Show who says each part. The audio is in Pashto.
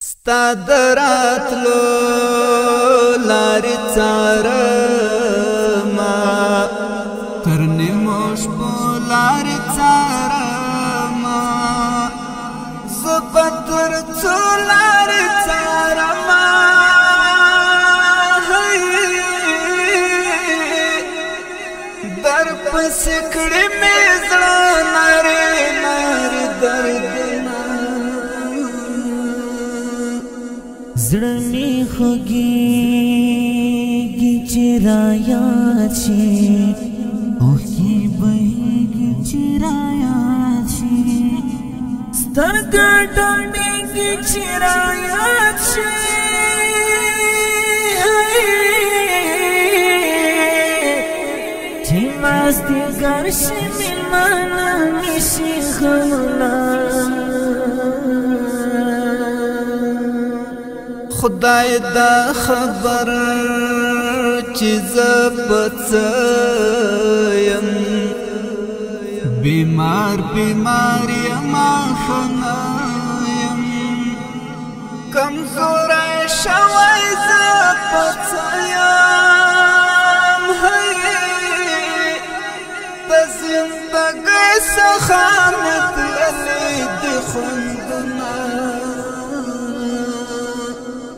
Speaker 1: ستا دراتلو لارې څارما تر نیمو شپو لارې څارما زه به تر څو لارې څارما در پسې کړې مې زړه نارې نارې دردونه
Speaker 2: زړه مې خوږېږي چې رایاد شي اوښکې بهېږي چې رایاد شي سترګه ډنډېږي چې رایاد شي چې مازدیګر شي مېلمانه مې شي غمونه
Speaker 1: خدای دا خبر چې زه په څه یم بیمار بیمار یم ښه نه یم کمزوری شوی زه په څه یم د زندګۍ څخه مې تللي دي خوندونه